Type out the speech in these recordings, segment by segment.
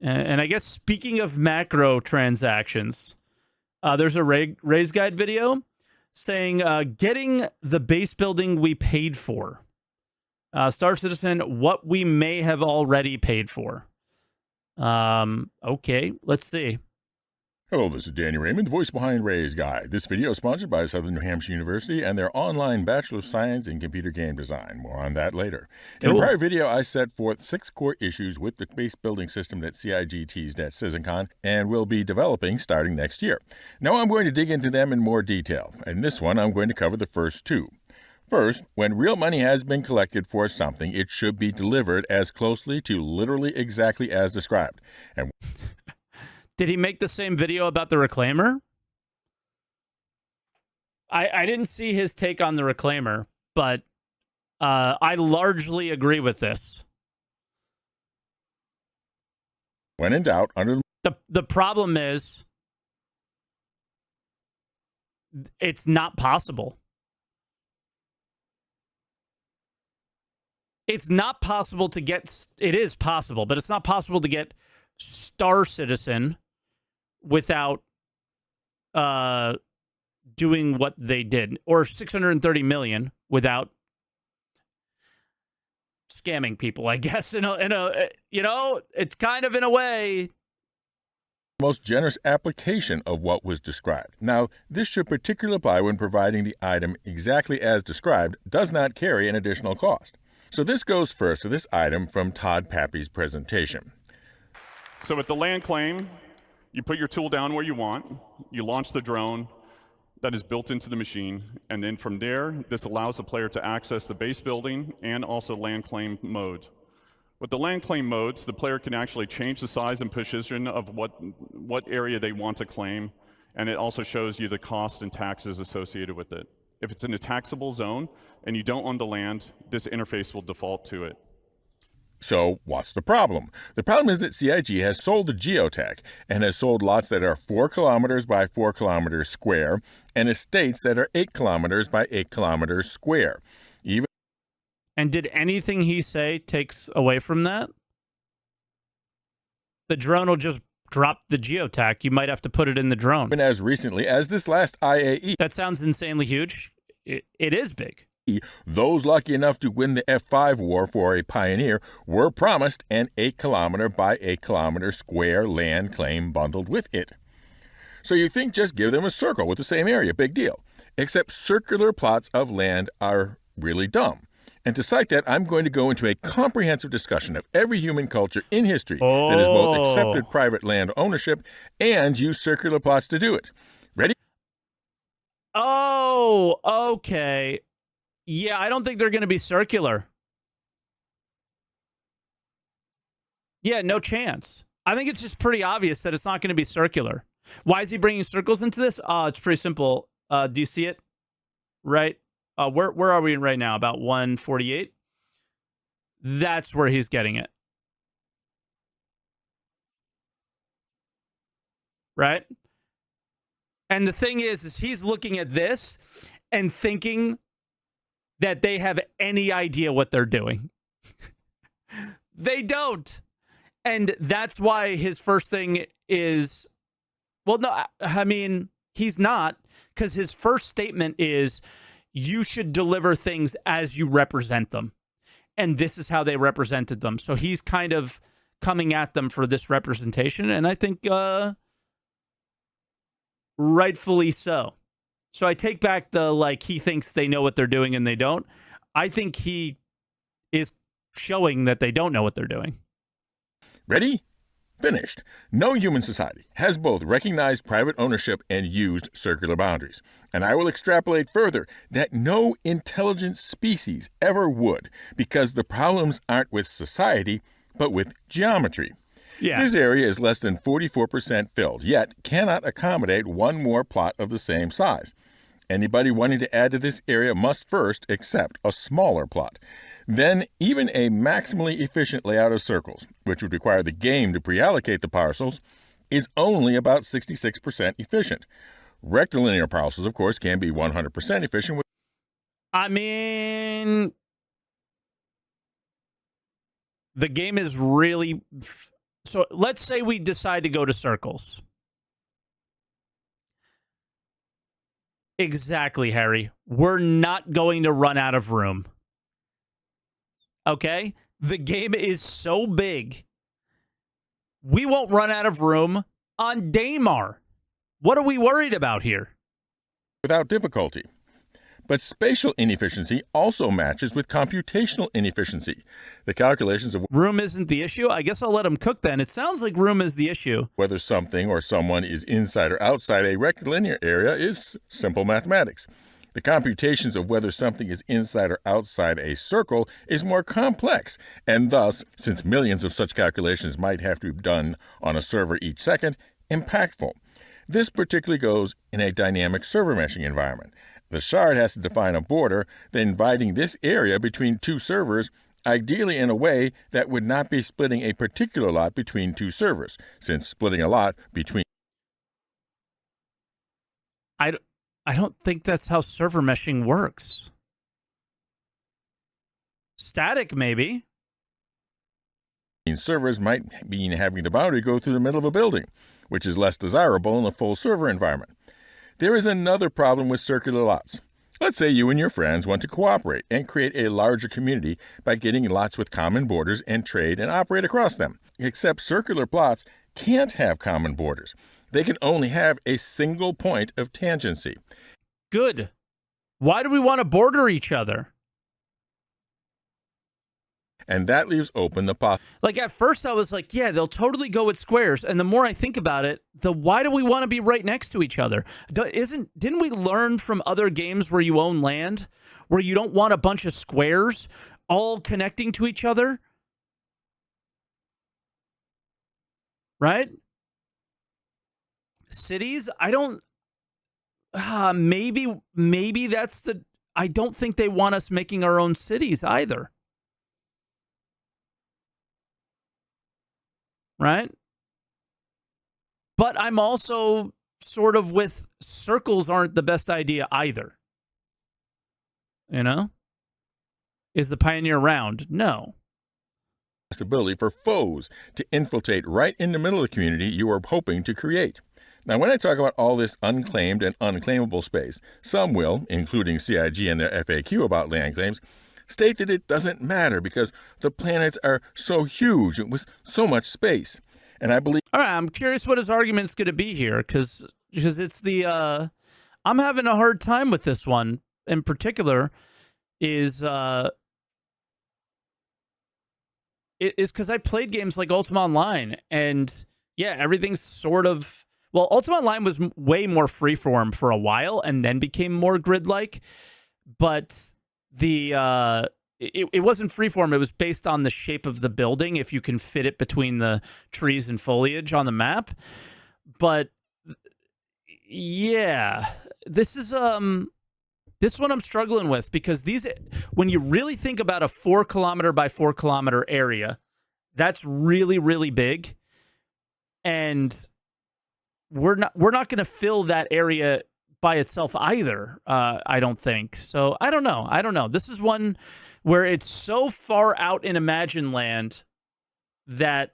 And I guess speaking of macro transactions, there's a Raise Guide video saying getting the base building we paid for. Star Citizen, what we may have already paid for. Okay, let's see. Hello, this is Danny Raymond, the voice behind Raise Guide. This video is sponsored by Southern New Hampshire University and their online Bachelor of Science in Computer Game Design. More on that later. Cool. In a prior video, I set forth 6 core issues with the base building system that CIG teased at CitizenCon and will be developing starting next year. Now I'm going to dig into them in more detail. In this one, I'm going to cover the first 2. First, when real money has been collected for something, it should be delivered as closely to literally exactly as described. And did he make the same video about the Reclaimer? I didn't see his take on the Reclaimer, but I largely agree with this. When in doubt, under the problem is it's not possible. It's not possible to get... It is possible, but it's not possible to get Star Citizen without doing what they did, or 630 million without scamming people, I guess. In a you know, it's kind of in a way most generous application of what was described. Now, this should particularly apply when providing the item exactly as described does not carry an additional cost. So this goes first to this item from Todd Pappy's presentation. So with the land claim, you put your tool down where you want, you launch the drone that is built into the machine, and then from there, this allows the player to access the base building and also land claim mode. With the land claim modes, the player can actually change the size and position of what area they want to claim, and it also shows you the cost and taxes associated with it. If it's in a taxable zone and you don't own the land, this interface will default to it. So, what's the problem? The problem is that CIG has sold the geotech and has sold lots that are 4 kilometers by 4 kilometers square and estates that are 8 kilometers by 8 kilometers square. And did anything he say takes away from that? The drone will just drop the geotech. You might have to put it in the drone. Even as recently as this last IAE. That sounds insanely huge. It is big. Those lucky enough to win the F5 war for a Pioneer were promised an 8 kilometer by 8 kilometer square land claim bundled with it. So you think just give them a circle with the same area, big deal. Except circular plots of land are really dumb. And to cite that, I'm going to go into a comprehensive discussion of every human culture in history that has both accepted private land ownership and used circular plots to do it. Ready? Oh, okay. Yeah, I don't think they're going to be circular. Yeah, no chance. I think it's just pretty obvious that it's not going to be circular. Why is he bringing circles into this? It's pretty simple. Do you see it? Right? Where are we right now? About 148? That's where he's getting it. Right? And the thing is he's looking at this and thinking that they have any idea what they're doing. They don't. And that's why his first thing is, well, no, I mean, he's not, because his first statement is, you should deliver things as you represent them. And this is how they represented them. So he's kind of coming at them for this representation. And I think rightfully so. So I take back the, like, he thinks they know what they're doing and they don't. I think he is showing that they don't know what they're doing. Ready? Finished. No human society has both recognized private ownership and used circular boundaries. And I will extrapolate further that no intelligent species ever would, because the problems aren't with society, but with geometry. Yeah. This area is less than 44% filled, yet cannot accommodate one more plot of the same size. Anybody wanting to add to this area must first accept a smaller plot. Then, even a maximally efficient layout of circles, which would require the game to pre-allocate the parcels, is only about 66% efficient. Rectilinear parcels, of course, can be 100% efficient. I mean, the game is really So let's say we decide to go to circles. Exactly, Harry. We're not going to run out of room. Okay? The game is so big. We won't run out of room on Daymar. What are we worried about here? Without difficulty. But spatial inefficiency also matches with computational inefficiency. The calculations of Room isn't the issue? I guess I'll let him cook then. It sounds like room is the issue. whether something or someone is inside or outside a rectilinear area is simple mathematics. The computations of whether something is inside or outside a circle is more complex, and thus, since millions of such calculations might have to be done on a server each second, impactful. This particularly goes in a dynamic server meshing environment. The shard has to define a border, then dividing this area between two servers, ideally in a way that would not be splitting a particular lot between two servers, since splitting a lot between I don't think that's how server meshing works. Static, maybe. servers might mean having the boundary go through the middle of a building, which is less desirable in a full server environment. There is another problem with circular lots. Let's say you and your friends want to cooperate and create a larger community by getting lots with common borders and trade and operate across them. Except circular plots can't have common borders. They can only have a single point of tangency. Good. Why do we want to border each other? And that leaves open the possibility. Like at first I was like, yeah, they'll totally go with squares. And the more I think about it, the why do we want to be right next to each other? Didn't we learn from other games where you own land, where you don't want a bunch of squares all connecting to each other? Right? Cities, I don't maybe that's the I don't think they want us making our own cities either. Right? But I'm also sort of with circles aren't the best idea either. You know? Is the pioneer round? No. Possibility for foes to infiltrate right in the middle of the community you are hoping to create. Now, when I talk about all this unclaimed and unclaimable space, some will, including CIG and their FAQ about land claims, state that it doesn't matter because the planets are so huge with so much space. And I believe... All right, I'm curious what his argument's going to be here because it's the... I'm having a hard time with this one in particular is because I played games like Ultima Online and yeah, everything's sort of... Well, Ultima Online was way more freeform for a while and then became more grid-like, but the... It wasn't freeform. It was based on the shape of the building, if you can fit it between the trees and foliage on the map. But yeah, this is this one I'm struggling with because these, when you really think about a 4 kilometer by 4 kilometer area, that's really, really big. And we're not going to fill that area by itself either. I don't think. So I don't know. This is one where it's so far out in Imagine Land that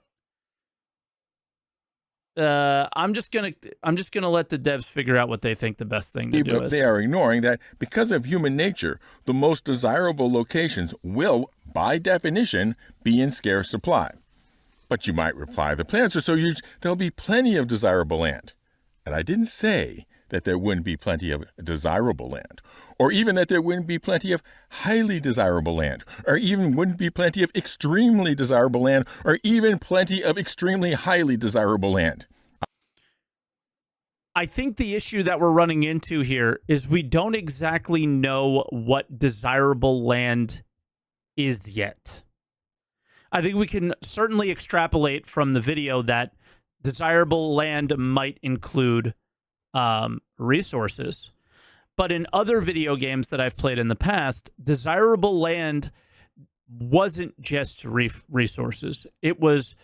I'm just gonna let the devs figure out what they think the best thing to do is. They are ignoring that because of human nature, the most desirable locations will, by definition, be in scarce supply. But you might reply, the planets are so huge, there'll be plenty of desirable land. And I didn't say that there wouldn't be plenty of desirable land, or even that there wouldn't be plenty of highly desirable land, or even wouldn't be plenty of extremely desirable land, or even plenty of extremely highly desirable land. I think the issue that we're running into here is we don't exactly know what desirable land is yet. I think we can certainly extrapolate from the video that desirable land might include resources. But in other video games that I've played in the past, desirable land wasn't just resources. It was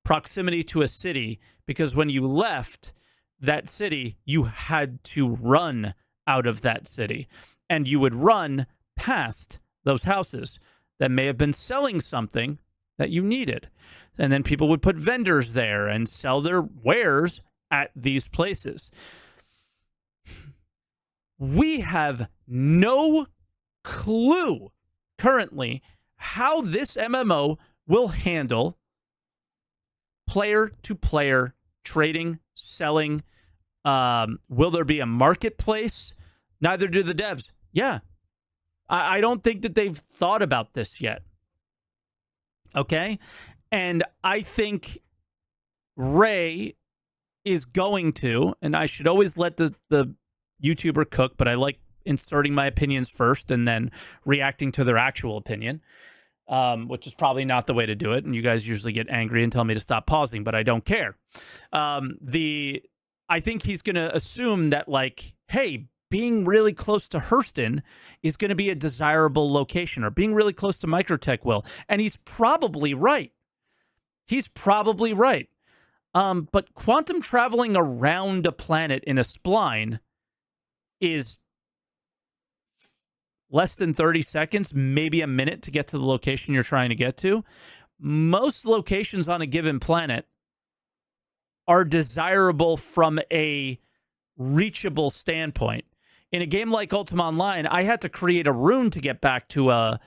proximity to a city, because when you left that city, you had to run out of that city. And you would run past those houses that may have been selling something that you needed. And then people would put vendors there and sell their wares at these places. We have no clue currently how this MMO will handle player-to-player trading, selling. Will there be a marketplace? Neither do the devs. Yeah. I don't think that they've thought about this yet. Okay? And I think Ray is going to, and I should always let the YouTuber cook, but I like inserting my opinions first and then reacting to their actual opinion, which is probably not the way to do it. And you guys usually get angry and tell me to stop pausing, but I don't care. I think he's going to assume that, like, hey, being really close to Hurston is going to be a desirable location, or being really close to Microtech will. And he's probably right. He's probably right. But quantum traveling around a planet in a spline is less than 30 seconds, maybe a minute to get to the location you're trying to get to. Most locations on a given planet are desirable from a reachable standpoint. In a game like Ultima Online, I had to create a rune to get back to a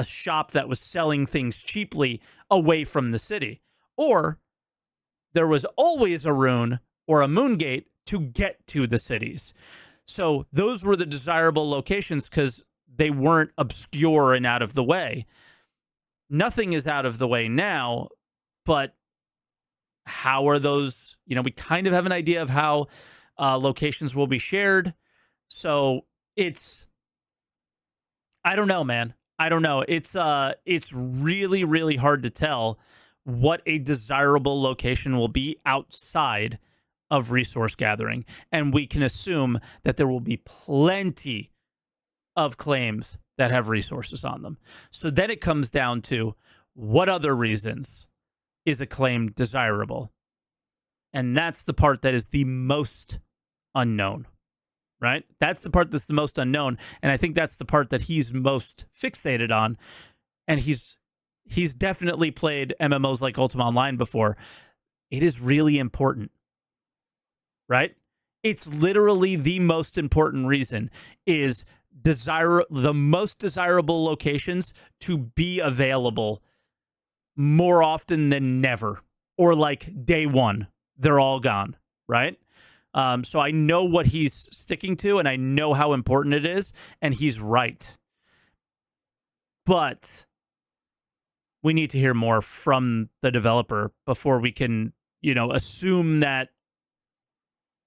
shop that was selling things cheaply away from the city. Or there was always a rune or a moon gate to get to the cities. So those were the desirable locations because they weren't obscure and out of the way. Nothing is out of the way now, but how are those? You know, we kind of have an idea of how locations will be shared. So it's, I don't know, man. I don't know. It's really, really hard to tell what a desirable location will be outside of resource gathering. And we can assume that there will be plenty of claims that have resources on them. So then it comes down to what other reasons is a claim desirable? And that's the part that is the most unknown, right? That's the part that's the most unknown. And I think that's the part that he's most fixated on. And he's definitely played MMOs like Ultima Online before. It is really important, right? It's literally the most important reason is the most desirable locations to be available more often than never, or like day one, they're all gone, right? So I know what he's sticking to, and I know how important it is, and he's right. But we need to hear more from the developer before we can, assume that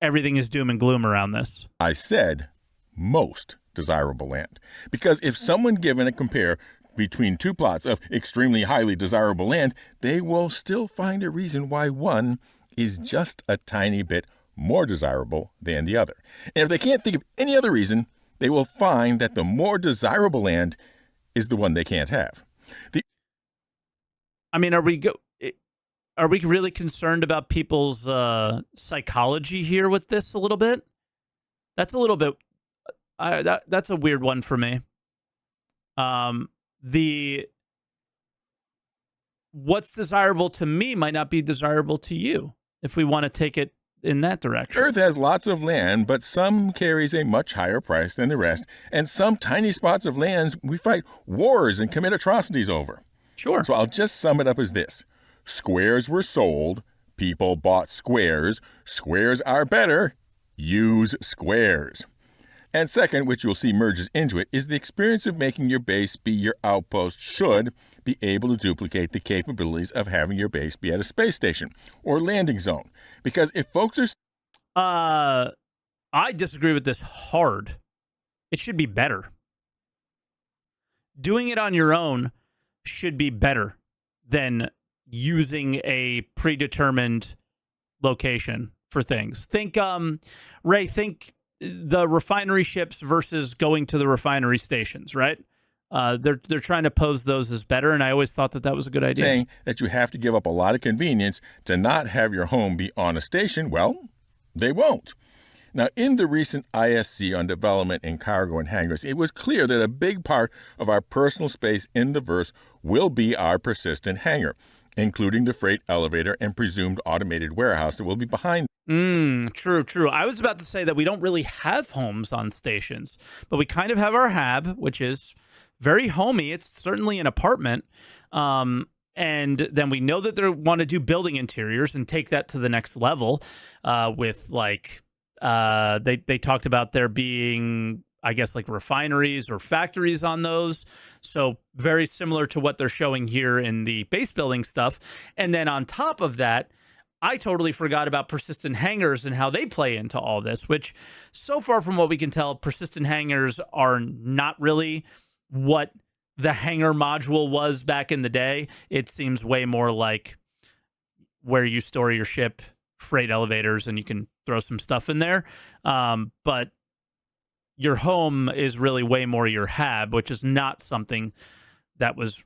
everything is doom and gloom around this. I said most desirable land, because if someone given a compare between two plots of extremely highly desirable land, they will still find a reason why one is just a tiny bit more desirable than the other. And if they can't think of any other reason, they will find that the more desirable land is the one they can't have. Are we really concerned about people's psychology here with this a little bit? That's a little bit. That's a weird one for me. What's desirable to me might not be desirable to you if we want to take it in that direction. Earth has lots of land, but some carries a much higher price than the rest, and some tiny spots of lands we fight wars and commit atrocities over. Sure. So I'll just sum it up as this. Squares were sold, people bought squares, squares are better, use squares. And second, which you'll see merges into it, is the experience of making your base be your outpost should be able to duplicate the capabilities of having your base be at a space station or landing zone. Because if folks are... I disagree with this hard. It should be better. Doing it on your own should be better than using a predetermined location for things. Think, Ray, think the refinery ships versus going to the refinery stations, right? They're trying to pose those as better, and I always thought that was a good idea. Saying that you have to give up a lot of convenience to not have your home be on a station, well, they won't. Now, in the recent ISC on development in cargo and hangars, it was clear that a big part of our personal space in the verse will be our persistent hangar. including the freight elevator and presumed automated warehouse that will be behind. True. I was about to say that we don't really have homes on stations, but we kind of have our hab, which is very homey. It's certainly an apartment. And then we know that they want to do building interiors and take that to the next level with like they talked about there being, I guess, like refineries or factories on those. So very similar to what they're showing here in the base building stuff. And then on top of that, I totally forgot about persistent hangars and how they play into all this, which so far from what we can tell, persistent hangars are not really what the hangar module was back in the day. It seems way more like where you store your ship, freight elevators, and you can throw some stuff in there. But your home is really way more your hab, which is not something that was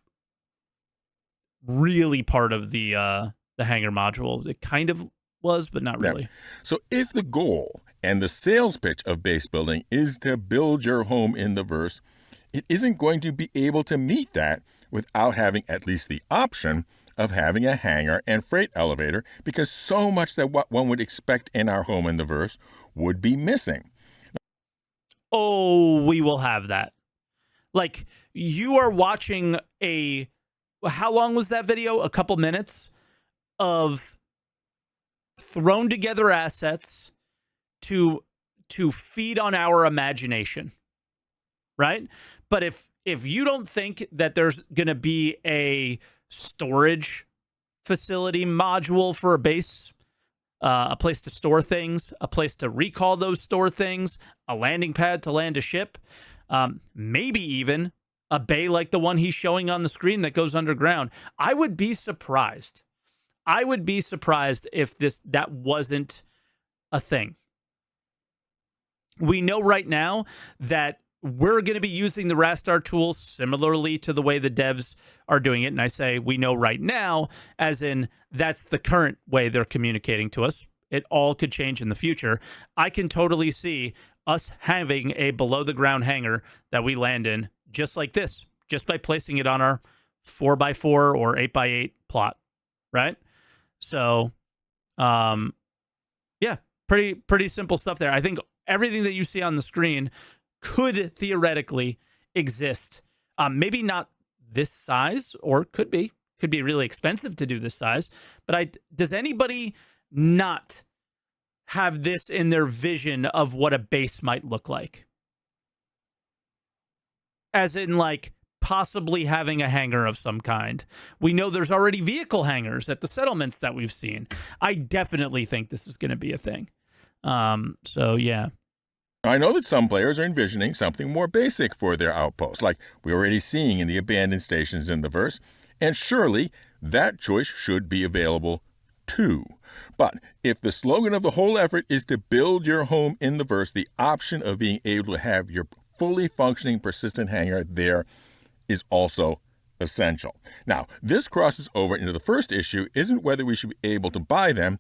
really part of the hangar module. It kind of was, but not really. So if the goal and the sales pitch of base building is to build your home in the verse, it isn't going to be able to meet that without having at least the option of having a hangar and freight elevator, because so much that what one would expect in our home in the verse would be missing. Oh, we will have that. Like, you are watching how long was that video? A couple minutes of thrown together assets to feed on our imagination, right? But if you don't think that there's going to be a storage facility module for a base, a place to store things, a place to recall those store things, a landing pad to land a ship, maybe even a bay like the one he's showing on the screen that goes underground, I would be surprised. I would be surprised if that wasn't a thing. We know right now that we're going to be using the Rastar tools similarly to the way the devs are doing it. And I say we know right now, as in that's the current way they're communicating to us. It all could change in the future. I can totally see us having a below-the-ground hangar that we land in just like this, just by placing it on our 4x4 or 8x8 plot, right? So, yeah, pretty simple stuff there. I think everything that you see on the screen could theoretically exist. Maybe not this size, or could be really expensive to do this size. But does anybody not have this in their vision of what a base might look like? As in, like, possibly having a hangar of some kind. We know there's already vehicle hangars at the settlements that we've seen. I definitely think this is going to be a thing. So, yeah. I know that some players are envisioning something more basic for their outposts, like we're already seeing in the abandoned stations in the verse, and surely that choice should be available too. But if the slogan of the whole effort is to build your home in the verse, the option of being able to have your fully functioning persistent hangar there is also essential. Now, this crosses over into the first issue, isn't whether we should be able to buy them,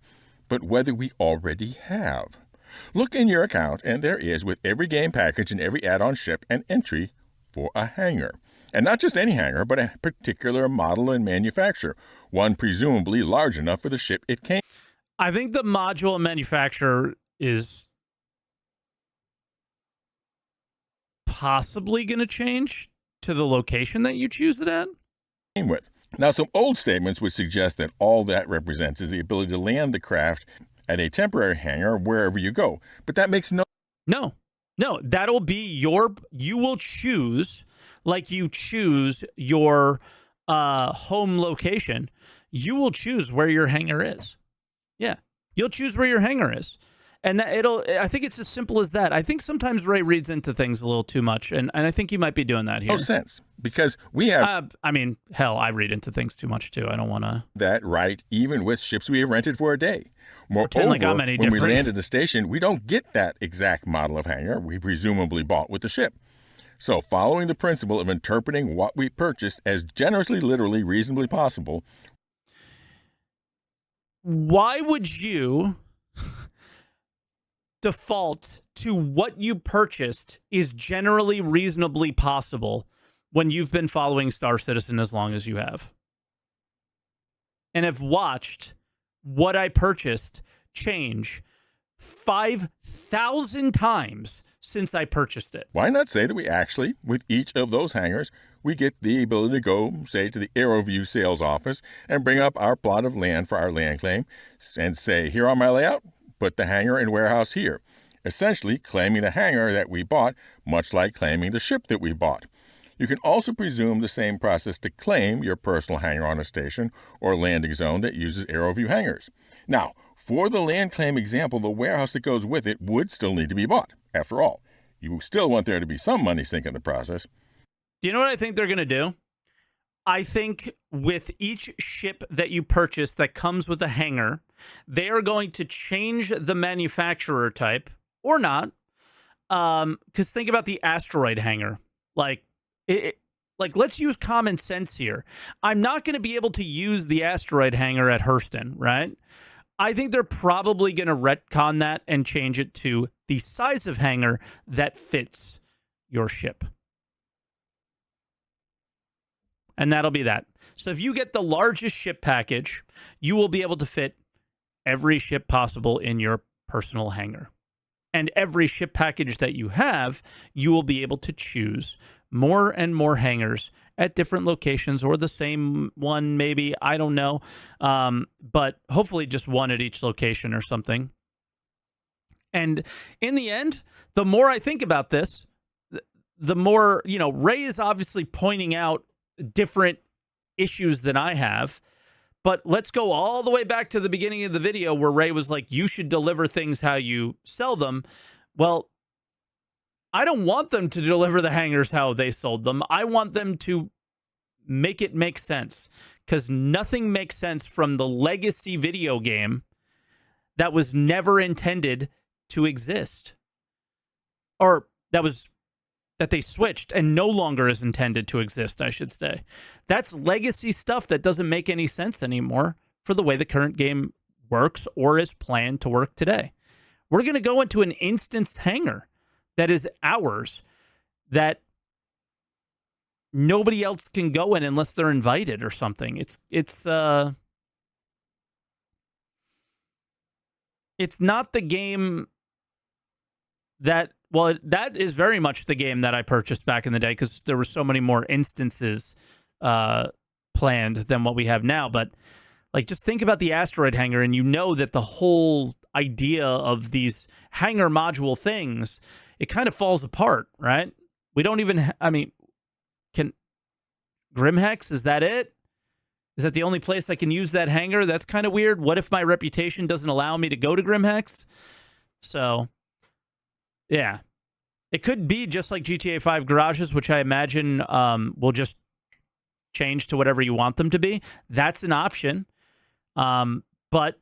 but whether we already have. Look in your account, and there is, with every game package and every add-on ship, an entry for a hangar. And not just any hangar, but a particular model and manufacturer, one presumably large enough for the ship it came. I think the module manufacturer is possibly going to change to the location that you choose it at. With. Now, some old statements would suggest that all that represents is the ability to land the craft at a temporary hangar wherever you go. But that makes No, that'll be you will choose, like you choose your home location. You will choose where your hangar is. Yeah, you'll choose where your hangar is. And I think it's as simple as that. I think sometimes Ray reads into things a little too much, and I think he might be doing that here. No sense, because we have... I mean, hell, I read into things too much, too. I don't want to... That right, even with ships we have rented for a day. Moreover, like I'm any when different. we land at the station, we don't get that exact model of hangar we presumably bought with the ship. So, following the principle of interpreting what we purchased as generously, literally, reasonably possible... Why would you default to what you purchased is generally reasonably possible when you've been following Star Citizen as long as you have? and have watched what I purchased change 5,000 times since I purchased it. Why not say that we actually, with each of those hangars, we get the ability to go, say, to the AeroView sales office and bring up our plot of land for our land claim and say, here on my layout, put the hangar and warehouse here, essentially claiming the hangar that we bought, much like claiming the ship that we bought. You can also presume the same process to claim your personal hangar on a station or landing zone that uses AeroView hangars. Now, for the land claim example, the warehouse that goes with it would still need to be bought. After all, you still want there to be some money sink in the process. Do you know what I think they're going to do? I think with each ship that you purchase that comes with a hangar, they are going to change the manufacturer type, or not. Because think about the asteroid hangar. Like let's use common sense here. I'm not going to be able to use the asteroid hangar at Hurston, right? I think they're probably going to retcon that and change it to the size of hangar that fits your ship. And that'll be that. So if you get the largest ship package, you will be able to fit every ship possible in your personal hangar. And every ship package that you have, you will be able to choose more and more hangars at different locations, or the same one maybe, I don't know. But hopefully just one at each location or something. And in the end, the more I think about this, the more, Ray is obviously pointing out different issues than I have. But let's go all the way back to the beginning of the video where Ray was like, you should deliver things how you sell them. Well, I don't want them to deliver the hangars how they sold them. I want them to make it make sense, because nothing makes sense from the legacy video game that was never intended to exist, or that they switched and no longer is intended to exist, I should say. That's legacy stuff that doesn't make any sense anymore for the way the current game works or is planned to work today. We're going to go into an instance hangar that is ours, that nobody else can go in unless they're invited or something. It's not the game that, well, that is very much the game that I purchased back in the day, because there were so many more instances planned than what we have now. But like, just think about the asteroid hangar, and you know that the whole idea of these hangar module things, it kind of falls apart, right? We don't even, can Grimhex, is that it? Is that the only place I can use that hangar? That's kind of weird. What if my reputation doesn't allow me to go to Grimhex? So, yeah. It could be just like GTA 5 garages, which I imagine will just change to whatever you want them to be. That's an option. But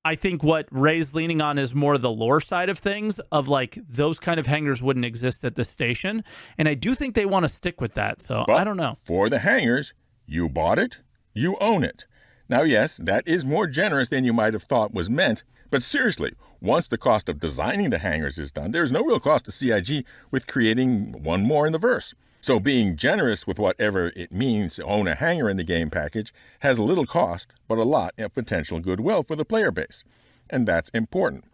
I think what Ray's leaning on is more the lore side of things, of like those kind of hangars wouldn't exist at this station. And I do think they want to stick with that. So But I don't know. for the hangars, you bought it, you own it. Now, yes, that is more generous than you might have thought was meant. But seriously, once the cost of designing the hangars is done, there's no real cost to CIG with creating one more in the verse. So being generous with whatever it means to own a hangar in the game package has little cost, but a lot of potential goodwill for the player base. And that's important.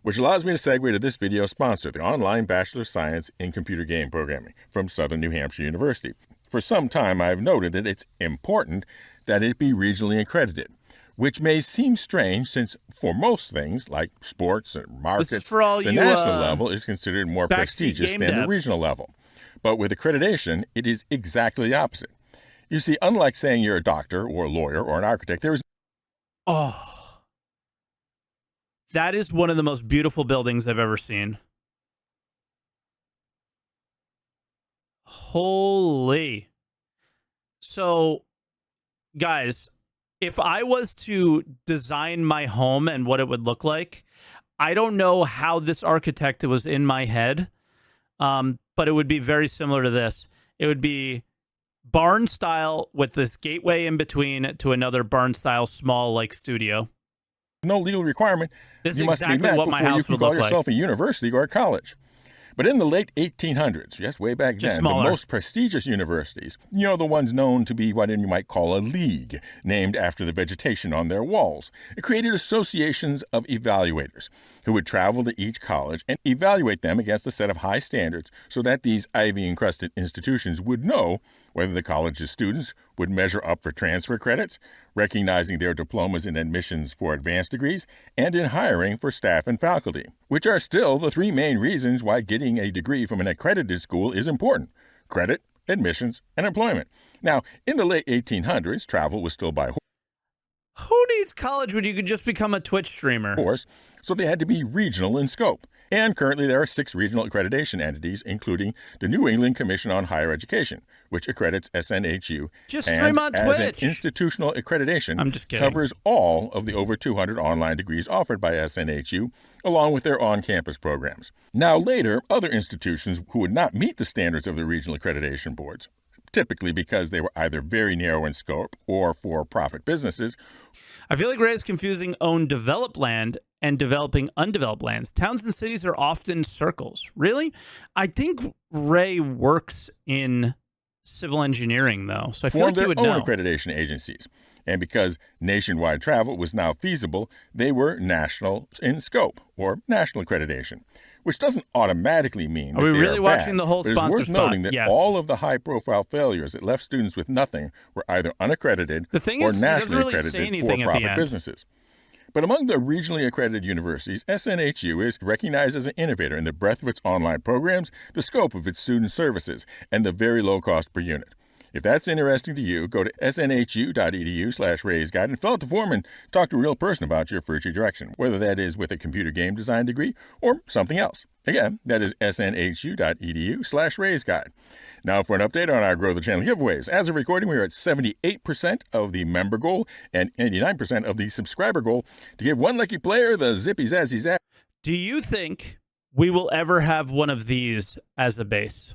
Which allows me to segue to this video sponsor, the online Bachelor of Science in Computer Game Programming from Southern New Hampshire University. For some time, I've noted that it's important that it be regionally accredited, which may seem strange since for most things, like sports and markets, for all the you, national level is considered more backseat prestigious game than the devs. regional level. But with accreditation, it is exactly the opposite. You see, unlike saying you're a doctor or a lawyer or an architect, there is Oh, that is one of the most beautiful buildings I've ever seen. Holy. So, guys, if I was to design my home and what it would look like, I don't know how this architect was in my head, but it would be very similar to this. It would be barn style with this gateway in between to another barn style small like studio. no legal requirement This is you must be exactly met what my before you house can would call look like. yourself a university or a college. But in the late 1800s, yes, way back Just then, smaller. the most prestigious universities, the ones known to be what you might call a league, named after the vegetation on their walls, it created associations of evaluators who would travel to each college and evaluate them against a set of high standards so that these ivy-encrusted institutions would know whether the college's students would measure up for transfer credits, recognizing their diplomas in admissions for advanced degrees, and in hiring for staff and faculty, which are still the three main reasons why getting a degree from an accredited school is important: credit, admissions, and employment. Now, in the late 1800s, travel was still by Who needs college when you could just become a Twitch streamer? horse, so they had to be regional in scope. And currently there are 6 regional accreditation entities, including the New England Commission on Higher Education, which accredits SNHU. Just and stream on as Twitch. an institutional accreditation, I'm just kidding. covers all of the over 200 online degrees offered by SNHU, along with their on-campus programs. Now later, other institutions who would not meet the standards of the regional accreditation boards, typically because they were either very narrow in scope or for-profit businesses. I feel like Ray is confusing own developed land and developing undeveloped lands. Towns and cities are often circles. Really? I think Ray works in civil engineering, though, so I feel like he their would own know. accreditation agencies. And because nationwide travel was now feasible, they were national in scope, or national accreditation, which doesn't automatically mean Are that we they really are watching bad, the whole but sponsor it's worth spot? noting that Yes. all of the high-profile failures that left students with nothing were either unaccredited The thing or is, he doesn't nationally really say accredited anything at the for-profit end. businesses. But among the regionally accredited universities, SNHU is recognized as an innovator in the breadth of its online programs, the scope of its student services, and the very low cost per unit. If that's interesting to you, go to snhu.edu/raiseguide and fill out the form and talk to a real person about your future direction, whether that is with a computer game design degree or something else. Again, that is snhu.edu/raiseguide. Now for an update on our Grow the Channel giveaways. As of recording, we are at 78% of the member goal and 89% of the subscriber goal to give one lucky player the Zippy Zazzy Zap. Do you think we will ever have one of these as a base?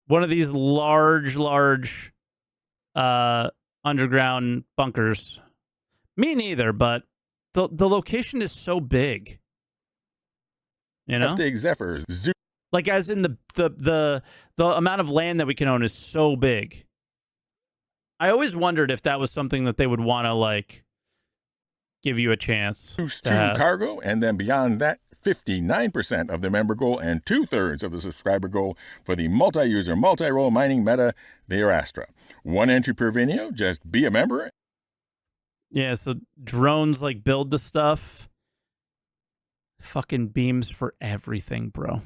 One of these large underground bunkers? Me neither, but the location is so big. You know? Big Zephyr, Zoo. Like, as in the amount of land that we can own is so big. I always wondered if that was something that they would want to, like, give you a chance. Boost to 2 have. cargo, and then beyond that, 59% of the member goal and 2/3 of the subscriber goal for the multi-user, multi-role mining meta, the Astra. 1 entry per video, just be a member. Yeah, so drones, like, build the stuff. Fucking beams for everything, bro.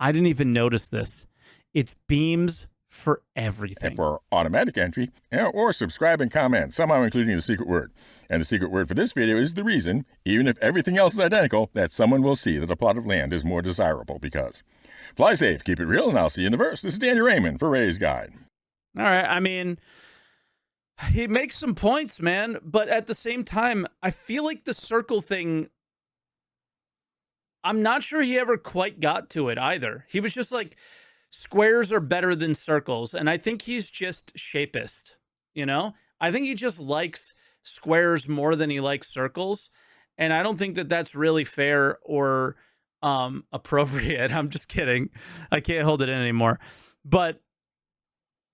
I didn't even notice this. It's beams for everything. For automatic entry, or subscribe and comment, somehow including the secret word. And the secret word for this video is the reason, even if everything else is identical, that someone will see that a plot of land is more desirable because. Fly safe, keep it real, and I'll see you in the verse. This is Daniel Raymond for Ray's Guide. All right, I mean, he makes some points, man, but at the same time, I feel like the circle thing, I'm not sure he ever quite got to it either. He was just like, squares are better than circles, and I think he's just shapist, you know? I think he just likes squares more than he likes circles, and I don't think that that's really fair or appropriate. I'm just kidding. I can't hold it in anymore. But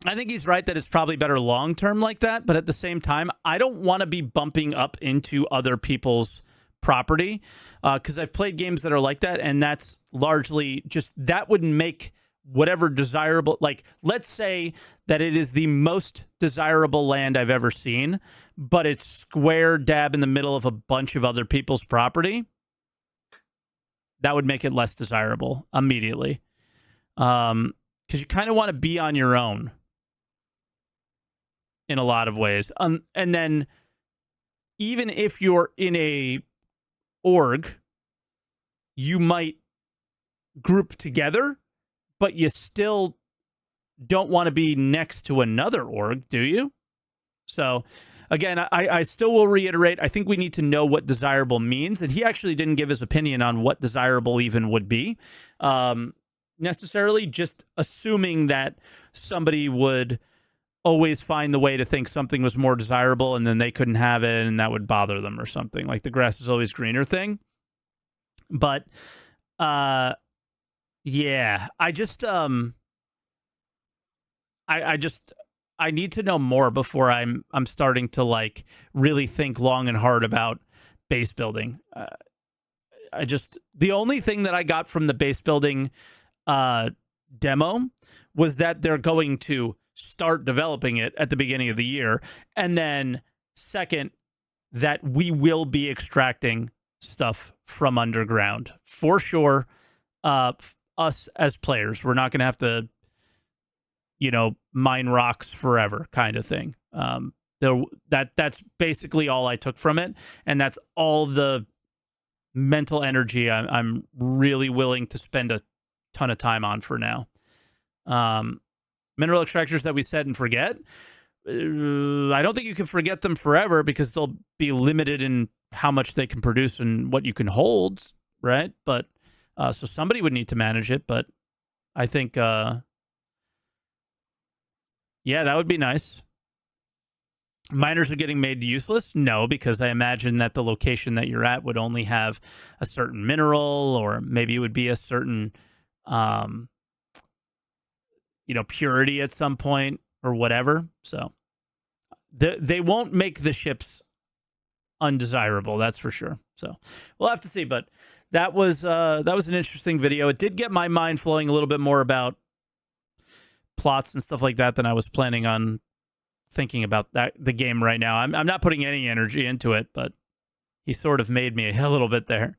I think he's right that it's probably better long-term like that, but at the same time, I don't want to be bumping up into other people's property because I've played games that are like that, and that's largely just, that would make whatever desirable, like, let's say that it is the most desirable land I've ever seen, but it's square dab in the middle of a bunch of other people's property. That would make it less desirable immediately. Because you kind of want to be on your own in a lot of ways. And then even if you're in a org, you might group together, but you still don't want to be next to another org, do you? So, again, I still will reiterate, I think we need to know what desirable means, and he actually didn't give his opinion on what desirable even would be, necessarily, just assuming that somebody would always find the way to think something was more desirable and then they couldn't have it and that would bother them or something, like the grass is always greener thing. But Yeah. I just I need to know more before I'm starting to like really think long and hard about base building. The only thing that I got from the base building demo was that they're going to start developing it at the beginning of the year, and then second, that we will be extracting stuff from underground for sure. Us as players, we're not going to have to, mine rocks forever, kind of thing. That's basically all I took from it, and that's all the mental energy I'm really willing to spend a ton of time on for now. Mineral extractors that we set and forget. I don't think you can forget them forever because they'll be limited in how much they can produce and what you can hold, right? But so somebody would need to manage it. But I think, yeah, that would be nice. Miners are getting made useless? No, because I imagine that the location that you're at would only have a certain mineral, or maybe it would be a certain, purity at some point or whatever. So they won't make the ships undesirable, that's for sure. So we'll have to see. But that was an interesting video. It did get my mind flowing a little bit more about plots and stuff like that than I was planning on thinking about the game right now. I'm not putting any energy into it, but he sort of made me a little bit there.